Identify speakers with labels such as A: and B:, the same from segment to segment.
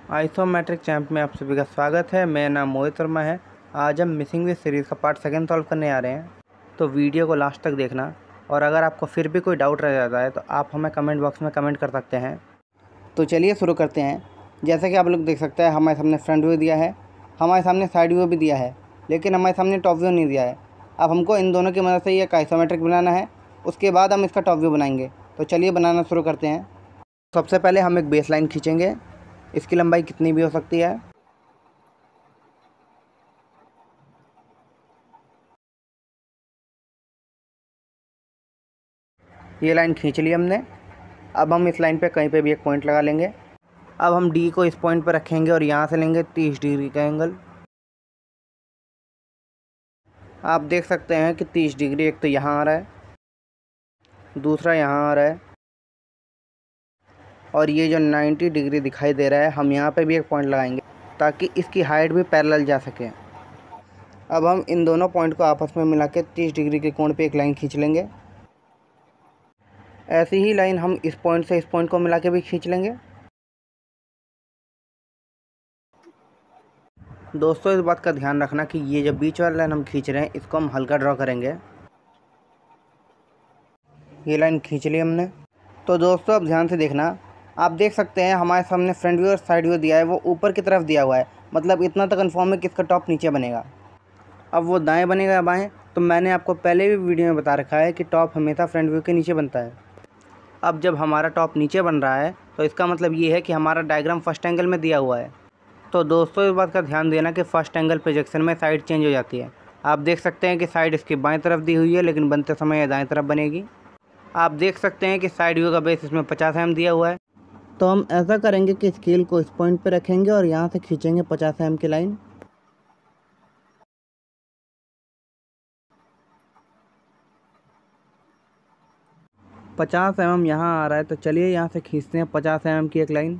A: Isometric champ में आप सभी का स्वागत है। मेरा नाम मोहित वर्मा है। आज हम मिसिंग विद सीरीज़ का पार्ट 2 सॉल्व करने आ रहे हैं, तो वीडियो को लास्ट तक देखना। और अगर आपको फिर भी कोई डाउट रह जाता है तो आप हमें कमेंट बॉक्स में कमेंट कर सकते हैं। तो चलिए शुरू करते हैं। जैसा कि आप लोग देख सकते हैं, हमारे सामने फ्रंट व्यू दिया है, हमारे सामने साइड व्यू भी दिया है, लेकिन हमारे सामने टॉप व्यू नहीं दिया है। अब हमको इन दोनों की मदद से ये आइसोमेट्रिक बनाना है, उसके बाद हम इसका टॉप व्यू बनाएंगे। तो चलिए बनाना शुरू करते हैं। सबसे पहले हम एक बेस लाइन खींचेंगे। इसकी लंबाई कितनी भी हो सकती है। ये लाइन खींच ली हमने। अब हम इस लाइन पे कहीं पे भी एक पॉइंट लगा लेंगे। अब हम डी को इस पॉइंट पर रखेंगे और यहाँ से लेंगे 30 डिग्री का एंगल। आप देख सकते हैं कि 30 डिग्री एक तो यहाँ आ रहा है, दूसरा यहाँ आ रहा है, और ये जो 90 डिग्री दिखाई दे रहा है, हम यहाँ पे भी एक पॉइंट लगाएंगे ताकि इसकी हाइट भी पैरेलल जा सके। अब हम इन दोनों पॉइंट को आपस में मिला के 30 डिग्री के कोण पे एक लाइन खींच लेंगे। ऐसी ही लाइन हम इस पॉइंट से इस पॉइंट को मिला के भी खींच लेंगे। दोस्तों, इस बात का ध्यान रखना कि ये जो बीच वाला लाइन हम खींच रहे हैं, इसको हम हल्का ड्रॉ करेंगे। ये लाइन खींच ली हमने। तो दोस्तों, अब ध्यान से देखना। आप देख सकते हैं हमारे सामने फ्रंट व्यू और साइड व्यू दिया है, वो ऊपर की तरफ दिया हुआ है। मतलब इतना तो कन्फर्म है कि इसका टॉप नीचे बनेगा। अब वो दाएं बनेगा या बाएं, तो मैंने आपको पहले भी वीडियो में बता रखा है कि टॉप हमेशा फ्रंट व्यू के नीचे बनता है। अब जब हमारा टॉप नीचे बन रहा है, तो इसका मतलब ये है कि हमारा डायग्राम फर्स्ट एंगल में दिया हुआ है। तो दोस्तों, इस बात का ध्यान देना कि फर्स्ट एंगल प्रोजेक्शन में साइड चेंज हो जाती है। आप देख सकते हैं कि साइड इसकी बाएं तरफ दी हुई है, लेकिन बनते समय यह दाएं तरफ बनेगी। आप देख सकते हैं कि साइड व्यू का बेस इसमें 50 mm दिया हुआ है। तो हम ऐसा करेंगे कि स्केल को इस पॉइंट पर रखेंगे और यहाँ से खींचेंगे 50 mm की लाइन। पचास mm यहाँ आ रहा है, तो चलिए यहाँ से खींचते हैं 50 mm की एक लाइन।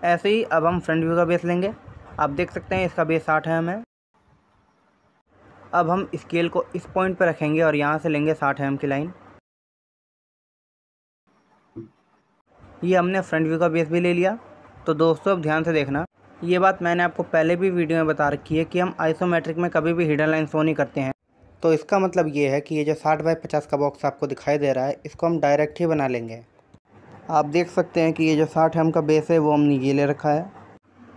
A: ऐसे ही अब हम फ्रंट व्यू का बेस लेंगे। आप देख सकते हैं इसका बेस 60 mm है। अब हम स्केल को इस पॉइंट पर रखेंगे और यहाँ से लेंगे 60 mm की लाइन। ये हमने फ्रंट व्यू का बेस भी ले लिया। तो दोस्तों, अब ध्यान से देखना। ये बात मैंने आपको पहले भी वीडियो में बता रखी है कि हम आइसोमेट्रिक में कभी भी हिडन लाइन शो नहीं करते हैं। तो इसका मतलब ये है कि ये जो 60 बाई 50 का बॉक्स आपको दिखाई दे रहा है, इसको हम डायरेक्ट ही बना लेंगे। आप देख सकते हैं कि ये जो 60 mm का बेस है, वो हमने ये ले रखा है।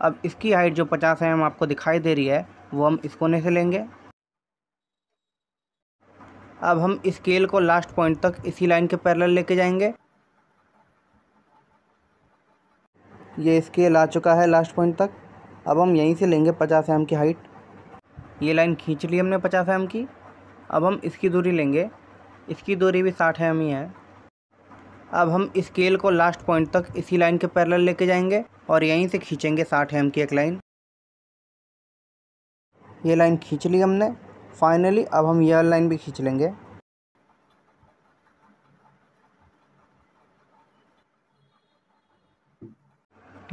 A: अब इसकी हाइट जो 50 mm आपको दिखाई दे रही है, वो हम इस कोने से लेंगे। अब हम स्केल को लास्ट पॉइंट तक इसी लाइन के पैरेलल लेके जाएंगे। ये स्केल आ चुका है लास्ट पॉइंट तक। अब हम यहीं से लेंगे 50 mm की हाइट। ये लाइन खींच ली हमने 50 mm की। अब हम इसकी दूरी लेंगे। इसकी दूरी भी 60 mm ही है। अब हम स्केल को लास्ट पॉइंट तक इसी लाइन के पैरेलल लेके जाएंगे और यहीं से खींचेंगे 60 mm की एक लाइन। ये लाइन खींच ली हमने फाइनली। अब हम यह लाइन भी खींच लेंगे।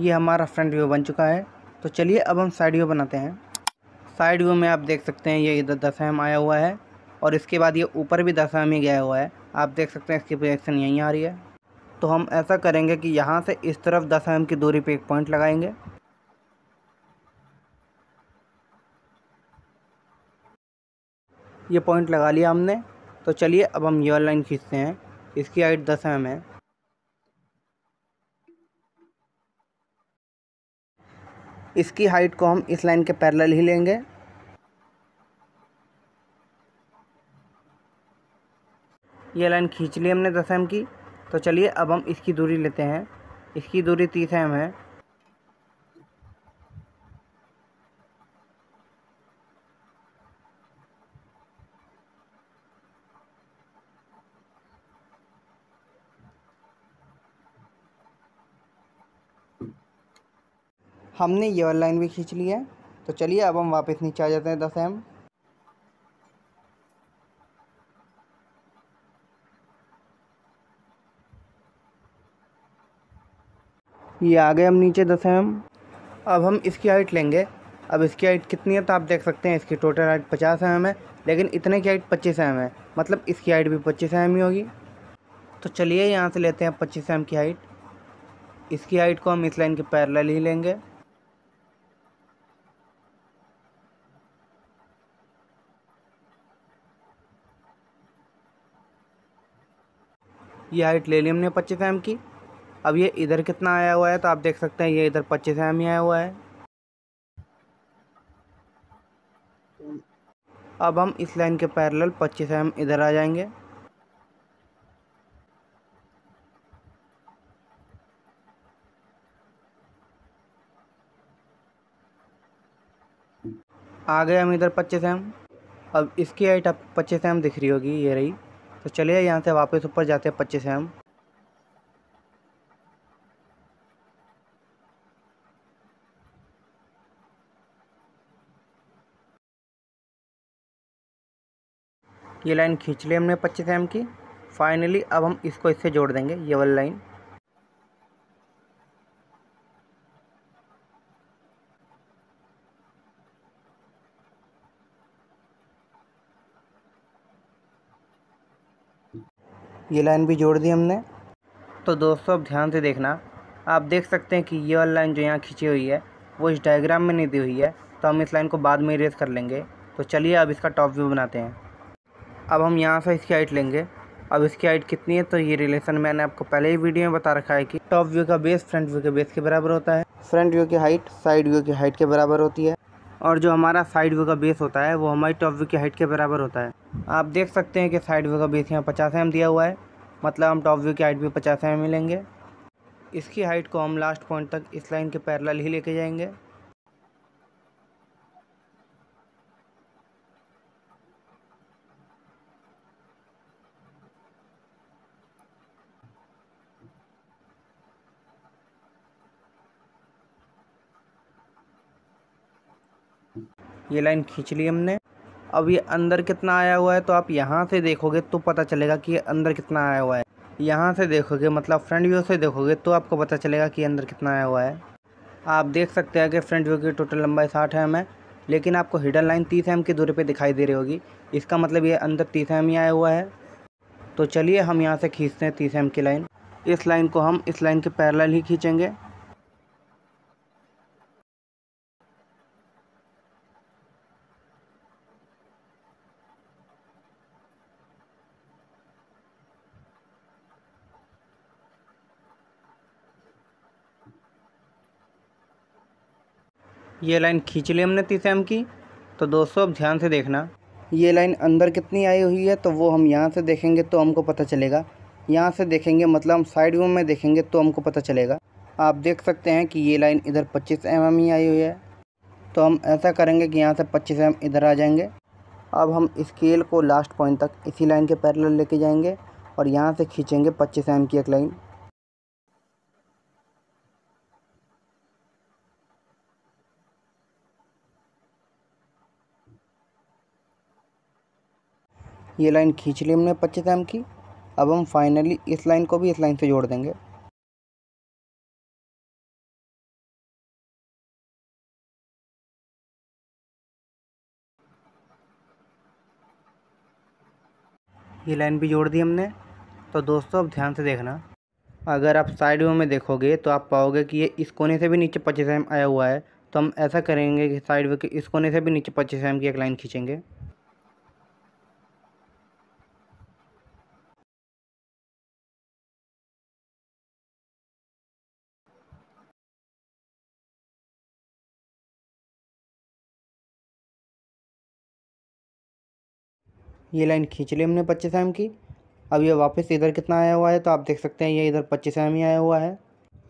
A: ये हमारा फ्रंट व्यू बन चुका है। तो चलिए अब हम साइड व्यू बनाते हैं। साइड व्यू में आप देख सकते हैं ये इधर 10 mm आया हुआ है और इसके बाद ये ऊपर भी 10 mm ही गया हुआ है। आप देख सकते हैं इसकी प्रोजेक्शन यहीं आ रही है। तो हम ऐसा करेंगे कि यहाँ से इस तरफ 10 mm की दूरी पे एक पॉइंट लगाएंगे। ये पॉइंट लगा लिया हमने। तो चलिए अब हम ये लाइन खींचते हैं। इसकी हाइट 10 mm है। इसकी हाइट को हम इस लाइन के पैरेलल ही लेंगे। ये लाइन खींच ली हमने 10 mm की। तो चलिए अब हम इसकी दूरी लेते हैं। इसकी दूरी 30 mm है। हमने ये वाली लाइन भी खींच ली है। तो चलिए अब हम वापस नीचे आ जाते हैं 10 mm। ये आ गए हम नीचे 10 mm। अब हम इसकी हाइट लेंगे। अब इसकी हाइट कितनी है, तो आप देख सकते हैं इसकी टोटल हाइट 50 mm है, लेकिन इतने की हाइट 25 mm है। मतलब इसकी हाइट भी 25 mm ही होगी। तो चलिए यहाँ से लेते हैं 25 mm की हाइट। इसकी हाइट को हम इस लाइन के पैरेलल ही लेंगे। ये हाइट ले ली हमने 25 mm की। अब ये इधर कितना आया हुआ है तो आप देख सकते हैं ये इधर 25 mm ही आया हुआ है। अब हम इस लाइन के पैरेलल 25 mm इधर आ जाएंगे। आ गए हम इधर 25 mm। अब इसकी हाइट आपको 25 mm दिख रही होगी, ये रही। तो चलिए यहाँ से वापस ऊपर जाते हैं 25 mm। ये लाइन खींच ली हमने 25 mm की। फाइनली अब हम इसको इससे जोड़ देंगे, ये वाली लाइन। ये लाइन भी जोड़ दी हमने। तो दोस्तों अब ध्यान से देखना, आप देख सकते हैं कि ये वाली लाइन जो यहाँ खींची हुई है वो इस डायग्राम में नहीं दी हुई है, तो हम इस लाइन को बाद में इरेज कर लेंगे। तो चलिए अब इसका टॉप व्यू बनाते हैं। अब हम यहाँ से इसकी हाइट लेंगे। अब इसकी हाइट कितनी है तो ये रिलेशन मैंने आपको पहले ही वीडियो में बता रखा है कि टॉप व्यू का बेस फ्रंट व्यू के बेस के बराबर होता है, फ्रंट व्यू की हाइट साइड व्यू की हाइट के बराबर होती है, और जो हमारा साइड व्यू का बेस होता है वो हमारी टॉप व्यू की हाइट के बराबर होता है। आप देख सकते हैं कि साइड व्यू का बेस यहाँ 50 mm दिया हुआ है, मतलब हम टॉप व्यू की हाइट भी 50 mm लेंगे। इसकी हाइट को हम लास्ट पॉइंट तक इस लाइन के पैरेलल ही लेके जाएंगे। ये लाइन खींच ली हमने। अब ये अंदर कितना आया हुआ है तो आप यहाँ से देखोगे तो पता चलेगा कि ये अंदर कितना आया हुआ है। यहाँ से देखोगे मतलब फ्रंट व्यू से देखोगे तो आपको पता चलेगा कि अंदर कितना आया हुआ है। आप देख सकते हैं कि फ्रंट व्यू की टोटल लंबाई 60 mm है, लेकिन आपको हिडन लाइन 30 mm की दूरी पे दिखाई दे रही होगी। इसका मतलब ये अंदर 30 mm ही आया हुआ है। तो चलिए हम यहाँ से खींचते हैं 30 mm की लाइन। इस लाइन को हम इस लाइन के पैरेलल ही खींचेंगे। ये लाइन खींच ली हमने 30 mm की। तो दोस्तों अब ध्यान से देखना, ये लाइन अंदर कितनी आई हुई है तो वो हम यहाँ से देखेंगे तो हमको पता चलेगा। यहाँ से देखेंगे मतलब हम साइड व्यू में देखेंगे तो हमको पता चलेगा। आप देख सकते हैं कि ये लाइन इधर 25 mm ही आई हुई है। तो हम ऐसा करेंगे कि यहाँ से 25 mm इधर आ जाएंगे। अब हम स्केल को लास्ट पॉइंट तक इसी लाइन के पैरेलल लेके जाएंगे और यहाँ से खींचेंगे 25 mm की एक लाइन। ये लाइन खींच ली हमने 25 mm की। अब हम फाइनली इस लाइन को भी इस लाइन से जोड़ देंगे। ये लाइन भी जोड़ दी हमने। तो दोस्तों अब ध्यान से देखना, अगर आप साइड व्यू में देखोगे तो आप पाओगे कि ये इस कोने से भी नीचे 25 mm आया हुआ है। तो हम ऐसा करेंगे कि साइड व्यू के इस कोने से भी नीचे 25 mm की एक लाइन खींचेंगे। ये लाइन खींच ली हमने 25 mm की। अब ये वापस इधर कितना आया हुआ है तो आप देख सकते हैं ये इधर 25 mm ही आया हुआ है।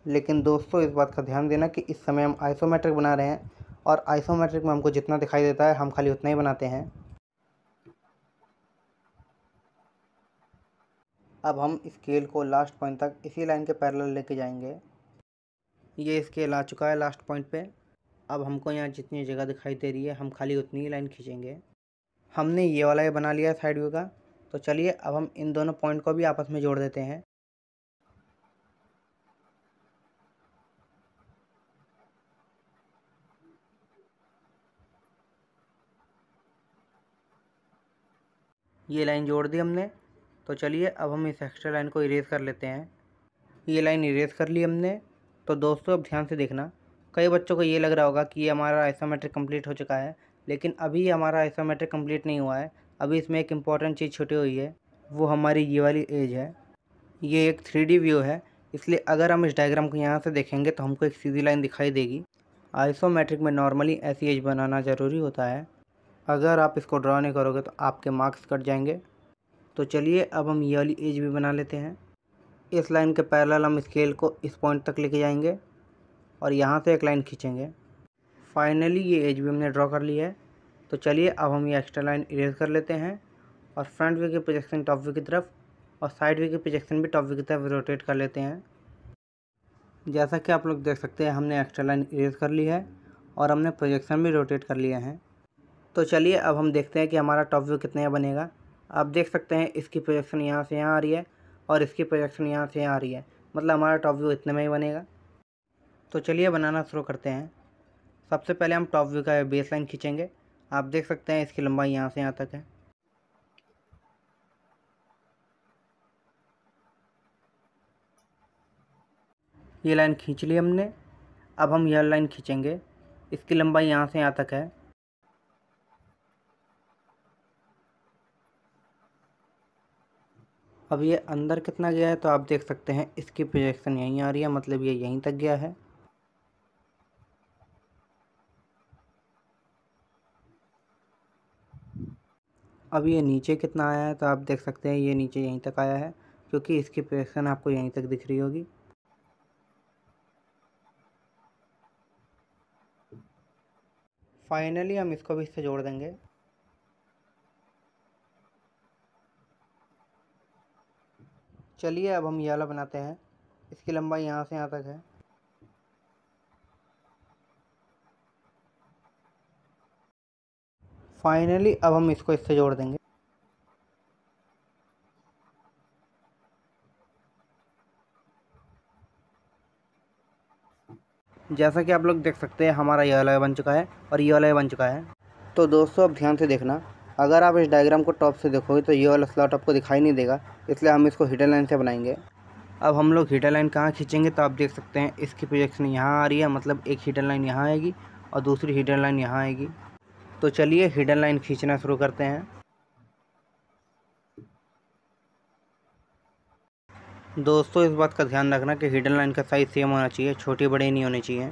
A: लेकिन दोस्तों इस बात का ध्यान देना कि इस समय हम आइसोमेट्रिक बना रहे हैं, और आइसोमेट्रिक में हमको जितना दिखाई देता है हम खाली उतना ही बनाते हैं। अब हम स्केल को लास्ट पॉइंट तक इसी लाइन के पैरेलल लेके जाएंगे। ये स्केल आ चुका है लास्ट पॉइंट पे। अब हमको यहाँ जितनी जगह दिखाई दे रही है हम खाली उतनी ही लाइन खींचेंगे। हमने ये वाला ये बना लिया है साइड व्यू का। तो चलिए अब हम इन दोनों पॉइंट को भी आपस में जोड़ देते हैं। ये लाइन जोड़ दी हमने। तो चलिए अब हम इस एक्स्ट्रा लाइन को इरेज कर लेते हैं। ये लाइन इरेज कर ली हमने। तो दोस्तों अब ध्यान से देखना, कई बच्चों को ये लग रहा होगा कि ये हमारा आइसोमेट्रिक कंप्लीट हो चुका है, लेकिन अभी हमारा आइसोमेट्रिक कंप्लीट नहीं हुआ है। अभी इसमें एक इम्पॉर्टेंट चीज़ छूटी हुई है, वो हमारी ये वाली एज है। ये एक 3D व्यू है, इसलिए अगर हम इस डायग्राम को यहाँ से देखेंगे तो हमको एक सीधी लाइन दिखाई देगी। आइसोमेट्रिक में नॉर्मली ऐसी एज बनाना ज़रूरी होता है, अगर आप इसको ड्रॉ नहीं करोगे तो आपके मार्क्स कट जाएंगे। तो चलिए अब हम ये वाली एज भी बना लेते हैं। इस लाइन के पैरेलल हम स्केल को इस पॉइंट तक लेके जाएंगे और यहाँ से एक लाइन खींचेंगे। फाइनली ये एज भी हमने ड्रॉ कर ली है। तो चलिए अब हम ये एक्स्ट्रा लाइन इरेज कर लेते हैं और फ्रंट व्यू की प्रोजेक्शन टॉप व्यू की तरफ और साइड व्यू की प्रोजेक्शन भी टॉप व्यू की तरफ रोटेट कर लेते हैं। जैसा कि आप लोग देख सकते हैं हमने एक्स्ट्रा लाइन इरेज कर ली है और हमने प्रोजेक्शन भी रोटेट कर लिया है। तो चलिए अब हम देखते हैं कि हमारा टॉप व्यू कितने बनेगा। आप देख सकते हैं इसकी प्रोजेक्शन यहाँ से यहाँ आ रही है और इसकी प्रोजेक्शन यहाँ से यहाँ आ रही है, मतलब हमारा टॉप व्यू इतने में ही बनेगा। तो चलिए बनाना शुरू करते हैं। सबसे पहले हम टॉप व्यू का बेस लाइन खींचेंगे। आप देख सकते हैं इसकी लंबाई यहाँ से यहाँ तक है। ये लाइन खींच ली हमने। अब हम यह लाइन खींचेंगे, इसकी लंबाई यहाँ से यहाँ तक है। अब ये अंदर कितना गया है तो आप देख सकते हैं इसकी प्रोजेक्शन यहीं आ रही है, मतलब ये यहीं तक गया है। अब ये नीचे कितना आया है तो आप देख सकते हैं ये नीचे यहीं तक आया है, क्योंकि इसकी प्रोजेक्शन आपको यहीं तक दिख रही होगी। फाइनली हम इसको भी इससे जोड़ देंगे। चलिए अब हम ये वाला बनाते हैं। इसकी लंबाई यहाँ से यहाँ तक है। फाइनली अब हम इसको इससे जोड़ देंगे। जैसा कि आप लोग देख सकते हैं हमारा ये वाला बन चुका है और ये वाला बन चुका है। तो दोस्तों अब ध्यान से देखना, अगर आप इस डायग्राम को टॉप से देखोगे तो ये वाला स्लॉट आपको दिखाई नहीं देगा, इसलिए हम इसको हिडन लाइन से बनाएंगे। अब हम लोग हिडन लाइन कहाँ खींचेंगे तो आप देख सकते हैं इसकी प्रोजेक्शन यहाँ आ रही है, मतलब एक हिडन लाइन यहाँ आएगी और दूसरी हिडन लाइन यहाँ आएगी। तो चलिए हिडन लाइन खींचना शुरू करते हैं। दोस्तों इस बात का ध्यान रखना कि हिडन लाइन का साइज़ सेम होना चाहिए, छोटी बड़ी नहीं होनी चाहिए।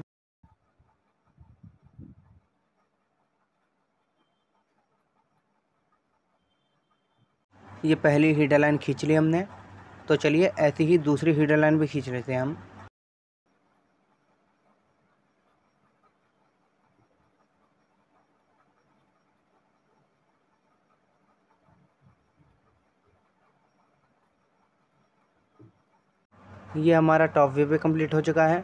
A: ये पहली हिडन लाइन खींच ली हमने। तो चलिए ऐसी ही दूसरी हिडन लाइन भी खींच लेते हैं हम। ये हमारा टॉप व्यू भी कंप्लीट हो चुका है।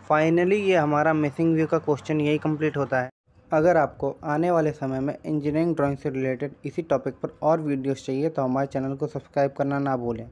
A: फाइनली ये हमारा मिसिंग व्यू का क्वेश्चन यही कंप्लीट होता है। अगर आपको आने वाले समय में इंजीनियरिंग ड्राइंग से रिलेटेड इसी टॉपिक पर और वीडियोस चाहिए तो हमारे चैनल को सब्सक्राइब करना ना भूलें।